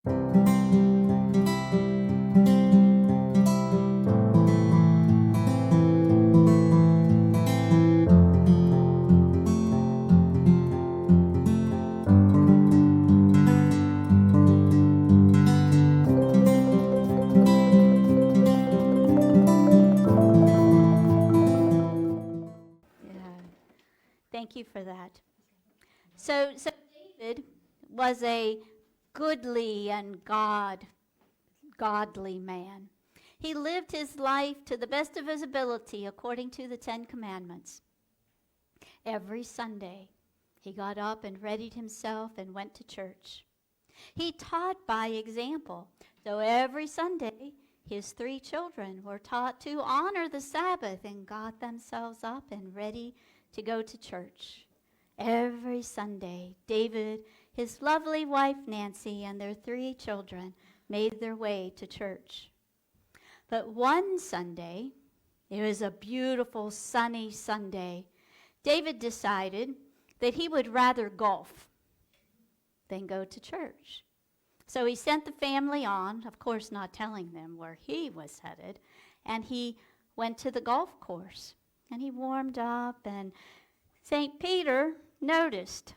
Yeah. Thank you for that. So David was a goodly and godly man. He lived his life to the best of his ability according to the 10 Commandments. Every Sunday, he got up and readied himself and went to church. He taught by example. So every Sunday, his 3 children were taught to honor the Sabbath and got themselves up and ready to go to church. Every Sunday, David, his lovely wife Nancy, and their 3 children made their way to church. But one Sunday, it was a beautiful sunny Sunday, David decided that he would rather golf than go to church. So he sent the family on, of course not telling them where he was headed, and he went to the golf course. And he warmed up, and St. Peter noticed.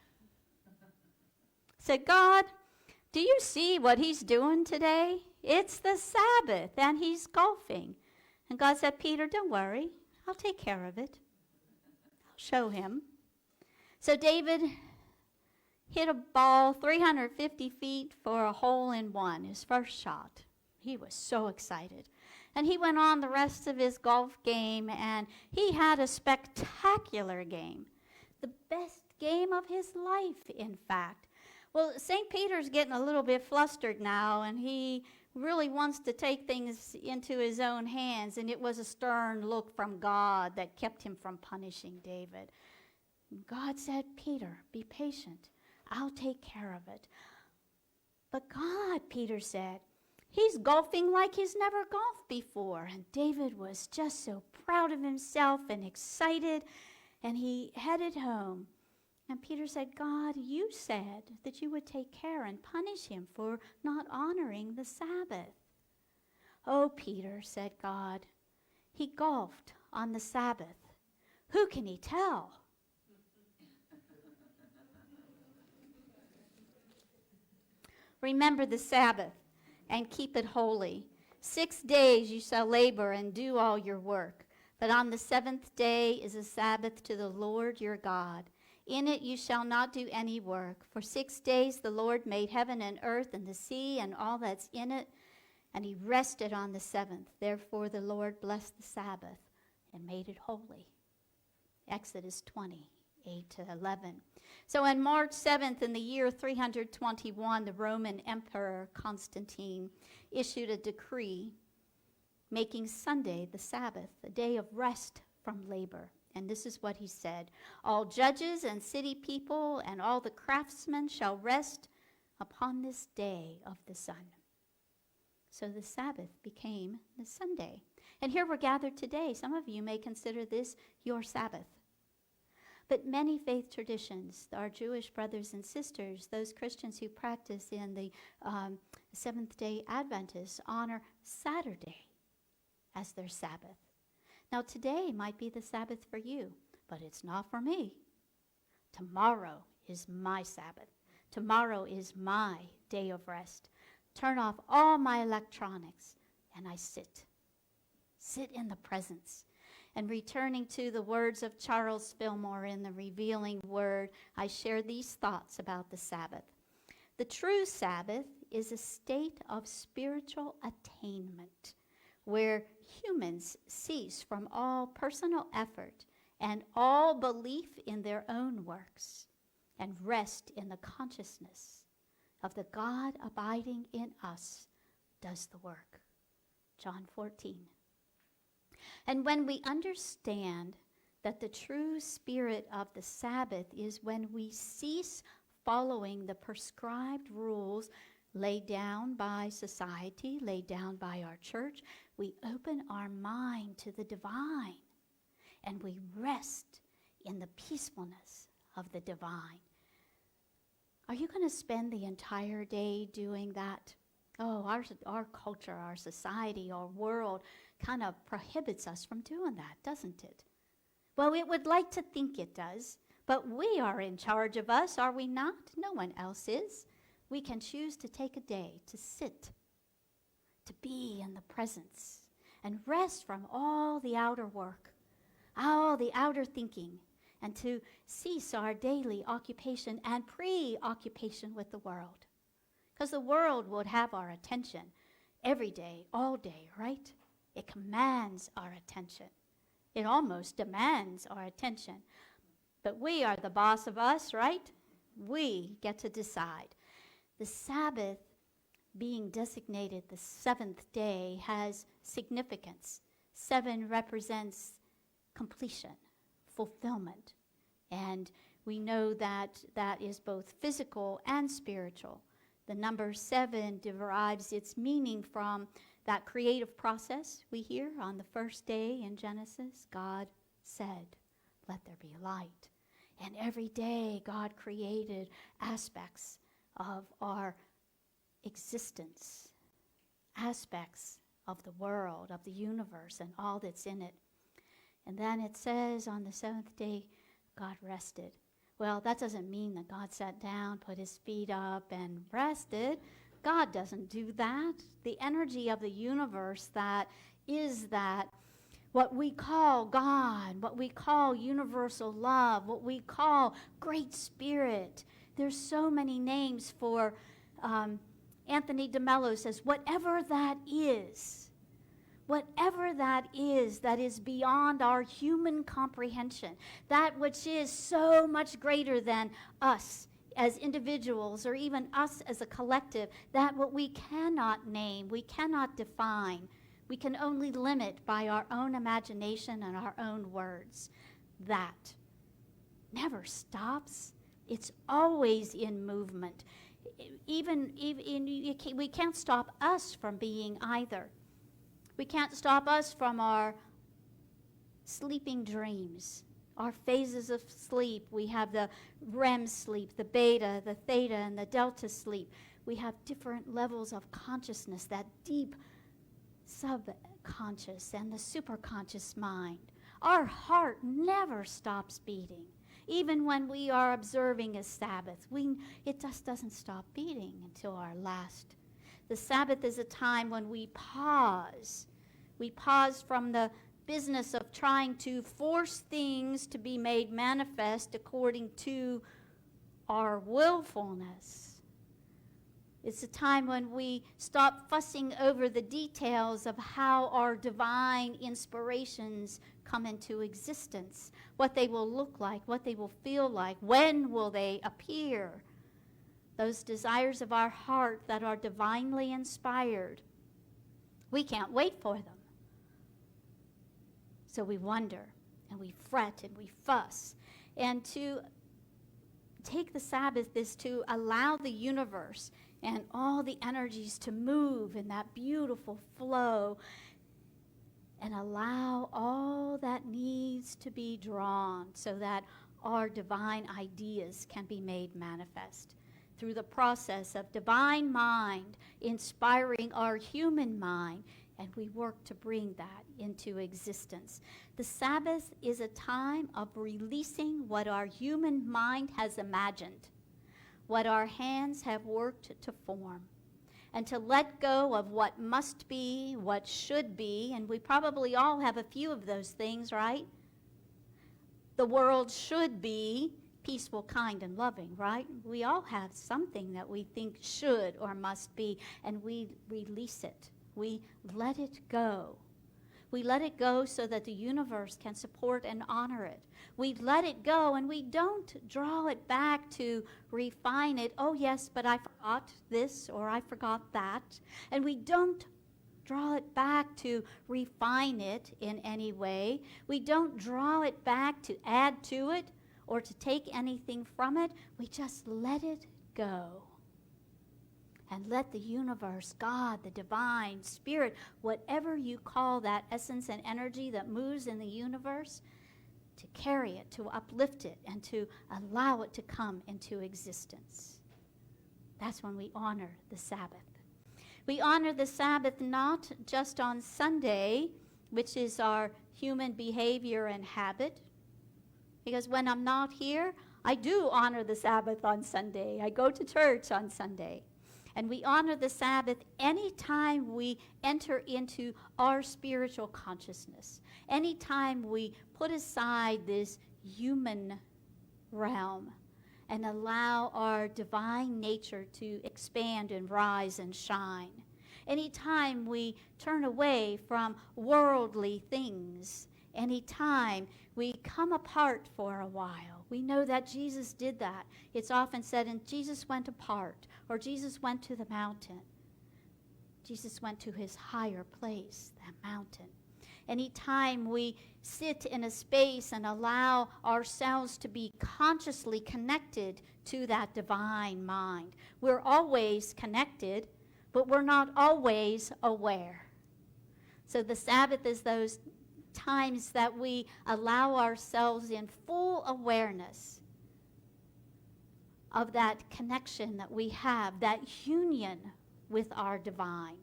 Said, "God, do you see what he's doing today? It's the Sabbath, and he's golfing." And God said, "Peter, don't worry. I'll take care of it. I'll show him." So David hit a ball 350 feet for a hole-in-one, his first shot. He was so excited. And he went on the rest of his golf game, and he had a spectacular game. The best game of his life, in fact. Well, St. Peter's getting a little bit flustered now, and he really wants to take things into his own hands, and it was a stern look from God that kept him from punishing David. God said, "Peter, be patient. I'll take care of it." "But God," Peter said, "he's golfing like he's never golfed before." And David was just so proud of himself and excited, and he headed home. And Peter said, "God, you said that you would take care and punish him for not honoring the Sabbath." "Oh, Peter," said God, "he golfed on the Sabbath. Who can he tell?" "Remember the Sabbath and keep it holy. 6 days you shall labor and do all your work. But on the 7th day is a Sabbath to the Lord your God. In it you shall not do any work. For 6 days the Lord made heaven and earth and the sea and all that's in it, and he rested on the 7th. Therefore the Lord blessed the Sabbath and made it holy." Exodus 20:8-11. So on March 7th in the year 321, the Roman Emperor Constantine issued a decree making Sunday the Sabbath, a day of rest from labor. And this is what he said: "All judges and city people and all the craftsmen shall rest upon this day of the sun." So the Sabbath became the Sunday. And here we're gathered today. Some of you may consider this your Sabbath. But many faith traditions, our Jewish brothers and sisters, those Christians who practice in the Seventh-day Adventists, honor Saturday as their Sabbath. Now today might be the Sabbath for you, but it's not for me. Tomorrow is my Sabbath. Tomorrow is my day of rest. Turn off all my electronics, and I sit in the presence. And returning to the words of Charles Fillmore in the Revealing Word, I share these thoughts about the Sabbath. The true Sabbath is a state of spiritual attainment where humans cease from all personal effort and all belief in their own works and rest in the consciousness of the God abiding in us does the work. John 14. And when we understand that the true spirit of the Sabbath is when we cease following the prescribed rules laid down by society, laid down by our church, we open our mind to the divine, and we rest in the peacefulness of the divine. Are you going to spend the entire day doing that? Oh, our culture, our society, our world kind of prohibits us from doing that, doesn't it? Well, it would like to think it does, but we are in charge of us, are we not? No one else is. We can choose to take a day to sit, to be in the presence, and rest from all the outer work, all the outer thinking, and to cease our daily occupation and preoccupation with the world. Because the world would have our attention every day, all day, right? It commands our attention. It almost demands our attention. But we are the boss of us, right? We get to decide. The Sabbath being designated the seventh day has significance. 7 represents completion, fulfillment. And we know that that is both physical and spiritual. The number 7 derives its meaning from that creative process we hear on the first day in Genesis. God said, "Let there be light." And every day God created aspects of our existence, aspects of the world, of the universe, and all that's in it. And then it says on the 7th day, God rested. Well, that doesn't mean that God sat down, put his feet up, and rested. God doesn't do that. The energy of the universe that is that, what we call God, what we call universal love, what we call Great Spirit. There's so many names for, Anthony DeMello says, whatever that is that is beyond our human comprehension, that which is so much greater than us as individuals or even us as a collective, that what we cannot name, we cannot define, we can only limit by our own imagination and our own words. That never stops. It's always in movement. We can't stop us from being either. We can't stop us from our sleeping dreams, our phases of sleep. We have the REM sleep, the beta, the theta, and the delta sleep. We have different levels of consciousness, that deep subconscious and the superconscious mind. Our heart never stops beating. Even when we are observing a Sabbath, it just doesn't stop beating until our last. The Sabbath is a time when we pause. We pause from the business of trying to force things to be made manifest according to our willfulness. It's a time when we stop fussing over the details of how our divine inspirations come into existence, what they will look like, what they will feel like, when will they appear. Those desires of our heart that are divinely inspired, we can't wait for them. So we wonder, and we fret, and we fuss. And to take the Sabbath is to allow the universe and all the energies to move in that beautiful flow, and allow all that needs to be drawn so that our divine ideas can be made manifest through the process of divine mind inspiring our human mind, and we work to bring that into existence. The Sabbath is a time of releasing what our human mind has imagined, what our hands have worked to form, and to let go of what must be, what should be, and we probably all have a few of those things, right? The world should be peaceful, kind, and loving, right? We all have something that we think should or must be, and we release it. We let it go. We let it go so that the universe can support and honor it. We let it go, and we don't draw it back to refine it. Oh, yes, but I forgot this or I forgot that. And we don't draw it back to refine it in any way. We don't draw it back to add to it or to take anything from it. We just let it go. And let the universe, God, the divine spirit, whatever you call that essence and energy that moves in the universe, to carry it, to uplift it, and to allow it to come into existence. That's when we honor the Sabbath. We honor the Sabbath not just on Sunday, which is our human behavior and habit, because when I'm not here, I do honor the Sabbath on Sunday. I go to church on Sunday. And we honor the Sabbath anytime we enter into our spiritual consciousness, anytime we put aside this human realm and allow our divine nature to expand and rise and shine. Anytime we turn away from worldly things, anytime we come apart for a while. We know that Jesus did that. It's often said, and Jesus went apart, or Jesus went to the mountain. Jesus went to his higher place, that mountain. Anytime we sit in a space and allow ourselves to be consciously connected to that divine mind, we're always connected, but we're not always aware. So the Sabbath is those times that we allow ourselves in full awareness of that connection that we have, that union with our divine.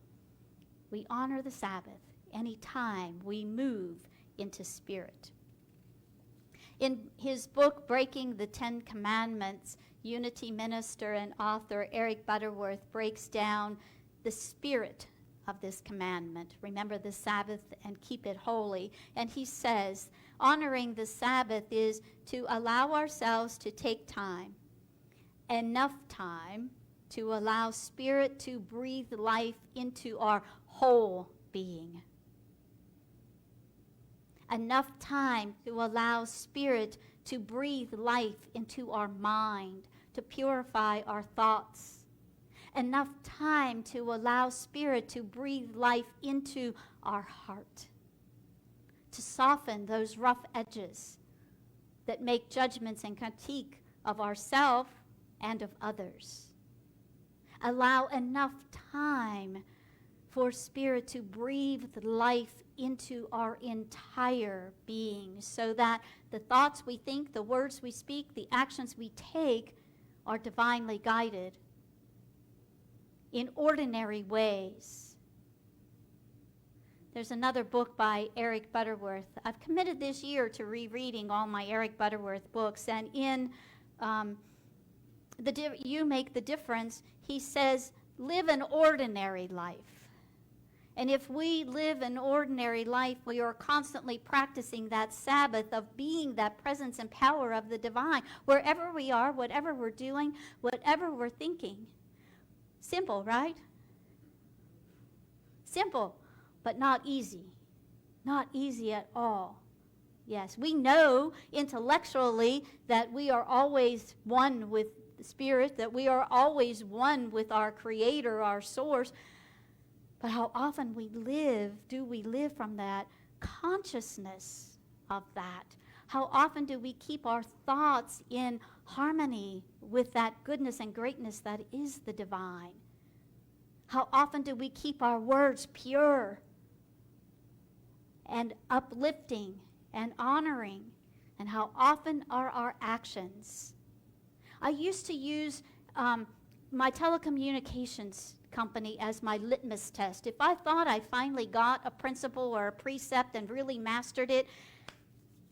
We honor the Sabbath anytime we move into spirit. In his book, Breaking the Ten Commandments, Unity minister and author Eric Butterworth breaks down the spirit of this commandment. Remember the Sabbath and keep it holy. And he says, honoring the Sabbath is to allow ourselves to take time, enough time to allow spirit to breathe life into our whole being. Enough time to allow spirit to breathe life into our mind, to purify our thoughts. Enough time to allow spirit to breathe life into our heart, to soften those rough edges that make judgments and critique of ourselves and of others. Allow enough time for spirit to breathe life into our entire being so that the thoughts we think, the words we speak, the actions we take are divinely guided in ordinary ways. There's another book by Eric Butterworth. I've committed this year to rereading all my Eric Butterworth books, and in You Make the Difference, he says, live an ordinary life. And if we live an ordinary life, we are constantly practicing that Sabbath of being that presence and power of the divine, wherever we are, whatever we're doing, whatever we're thinking. Simple, right? Simple, but not easy. Not easy at all. Yes, we know intellectually that we are always one with the Spirit, that we are always one with our Creator, our source. But how often do we live from that consciousness of that? How often do we keep our thoughts in harmony with that goodness and greatness that is the divine? How often do we keep our words pure and uplifting and honoring? And how often are our actions? I used to use my telecommunications company as my litmus test. If I thought I finally got a principle or a precept and really mastered it,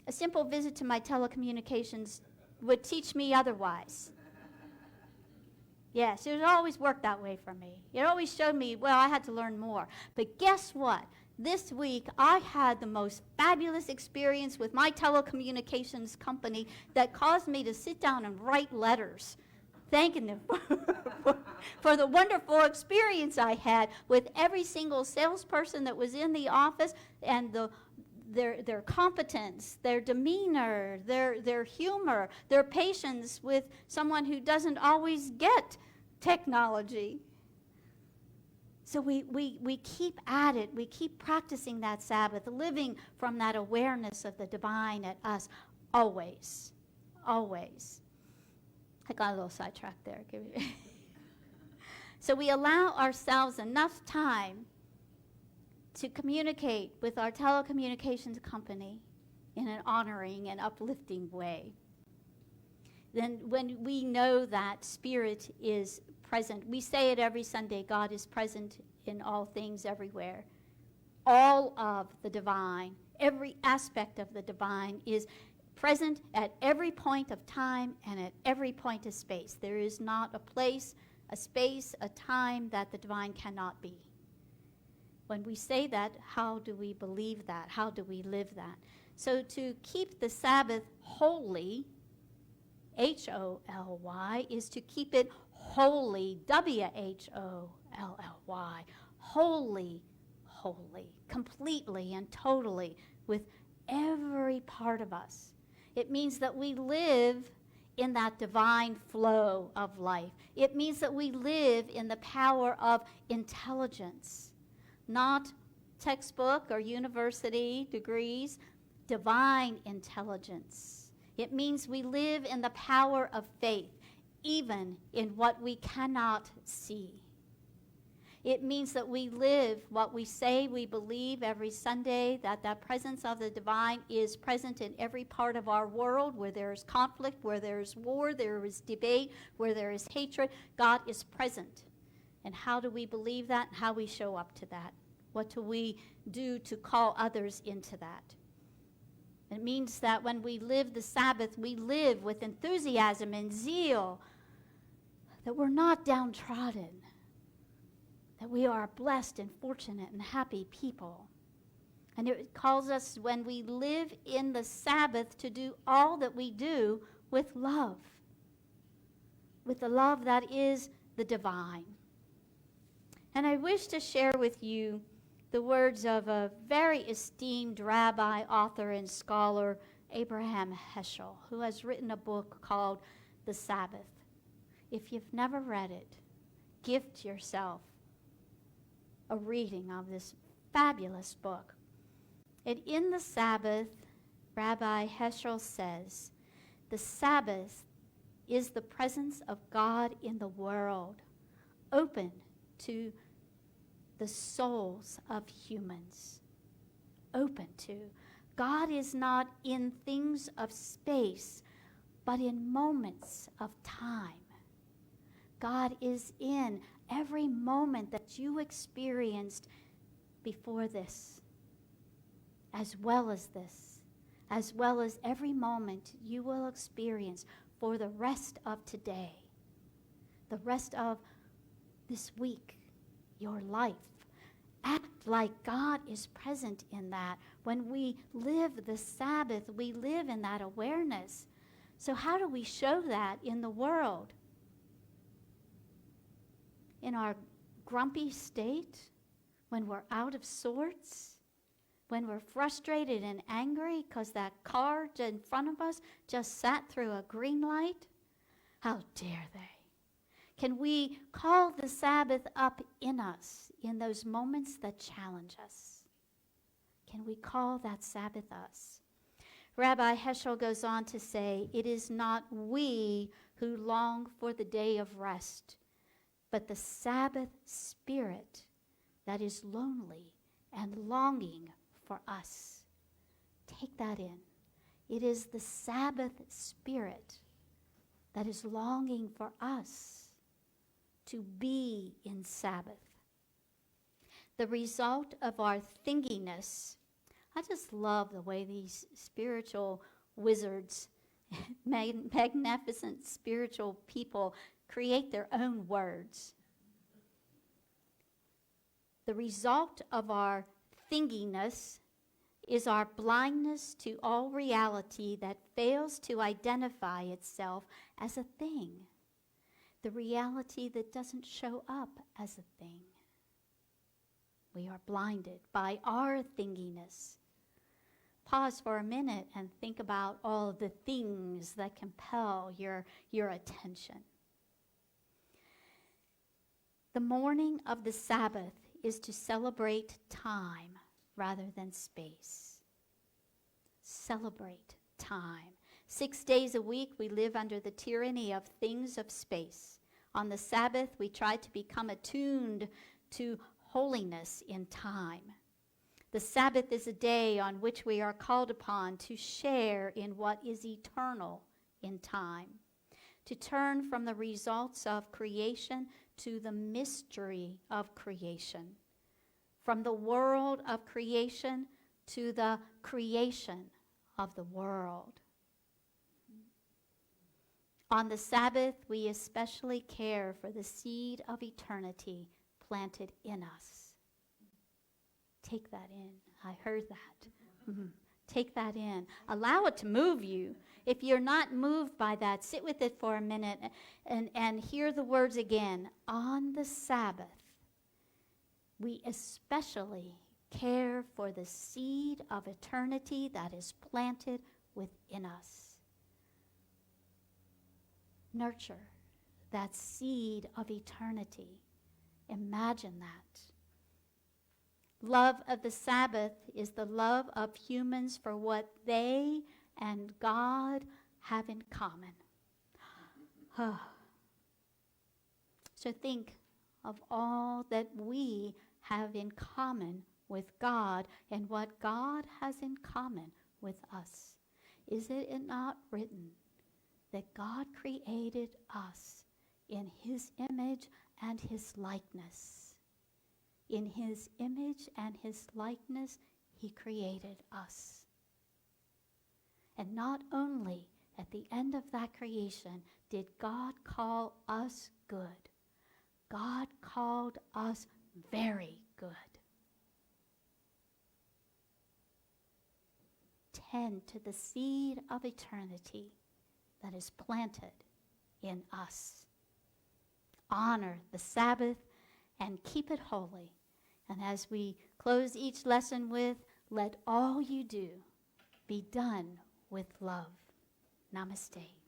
a simple visit to my telecommunications would teach me otherwise. Yes, it always worked that way for me. It always showed me, well, I had to learn more. But guess what? This week, I had the most fabulous experience with my telecommunications company that caused me to sit down and write letters, thanking them for the wonderful experience I had with every single salesperson that was in the office, and their competence, their demeanor, their humor, their patience with someone who doesn't always get technology. So we keep at it. We keep practicing that Sabbath, living from that awareness of the divine at us always, always. I got a little sidetracked there. So we allow ourselves enough time to communicate with our telecommunications company in an honoring and uplifting way. Then when we know that spirit is present. We say it every Sunday, God is present in all things everywhere. All of the divine, every aspect of the divine is present at every point of time and at every point of space. There is not a place, a space, a time that the divine cannot be. When we say that, how do we believe that? How do we live that? So to keep the Sabbath holy, H-O-L-Y, is to keep it holy, W-H-O-L-L-Y, holy, holy, completely and totally with every part of us. It means that we live in that divine flow of life. It means that we live in the power of intelligence, not textbook or university degrees, divine intelligence. It means we live in the power of faith, even in what we cannot see. It means that we live what we say we believe every Sunday, that the presence of the divine is present in every part of our world. Where there is conflict, where there is war, there is debate, where there is hatred, God is present. And how do we believe that? How we show up to that? What do we do to call others into that? It means that when we live the Sabbath, we live with enthusiasm and zeal, that we're not downtrodden, that we are blessed and fortunate and happy people. And it calls us, when we live in the Sabbath, to do all that we do with love, with the love that is the divine. And I wish to share with you the words of a very esteemed rabbi, author, and scholar, Abraham Heschel, who has written a book called The Sabbath. If you've never read it, gift yourself a reading of this fabulous book. And in the Sabbath, Rabbi Heschel says, the Sabbath is the presence of God in the world, open to the souls of humans. Open to. God is not in things of space, but in moments of time. God is in every moment that you experienced before this, as well as this, as well as every moment you will experience for the rest of today, the rest of this week, your life. Act like God is present in that. When we live the Sabbath, we live in that awareness. So how do we show that in the world? In our grumpy state, when we're out of sorts, when we're frustrated and angry because that car in front of us just sat through a green light? How dare they? Can we call the Sabbath up in us in those moments that challenge us? Can we call that Sabbath us? Rabbi Heschel goes on to say, it is not we who long for the day of rest, but the Sabbath spirit that is lonely and longing for us. Take that in. It is the Sabbath spirit that is longing for us to be in Sabbath. The result of our thinginess, I just love the way these spiritual wizards, magnificent spiritual people, create their own words. The result of our thinginess is our blindness to all reality that fails to identify itself as a thing. The reality that doesn't show up as a thing. We are blinded by our thinginess. Pause for a minute and think about all of the things that compel your attention. The morning of the Sabbath is to celebrate time rather than space. Celebrate time. 6 days a week we live under the tyranny of things of space. On the Sabbath we try to become attuned to holiness in time. The Sabbath is a day on which we are called upon to share in what is eternal in time, to turn from the results of creation to the mystery of creation. From the world of creation to the creation of the world. On the Sabbath, we especially care for the seed of eternity planted in us. Take that in. I heard that. Mm-hmm. Take that in. Allow it to move you. If you're not moved by that, sit with it for a minute and hear the words again. On the Sabbath, we especially care for the seed of eternity that is planted within us. Nurture that seed of eternity. Imagine that. Love of the Sabbath is the love of humans for what they and God have in common. So think of all that we have in common with God and what God has in common with us. Is it not written that God created us in his image and his likeness? In his image and his likeness, he created us. And not only at the end of that creation did God call us good, God called us very good. Tend to the seed of eternity that is planted in us. Honor the Sabbath and keep it holy. And as we close each lesson with, let all you do be done with love. Namaste.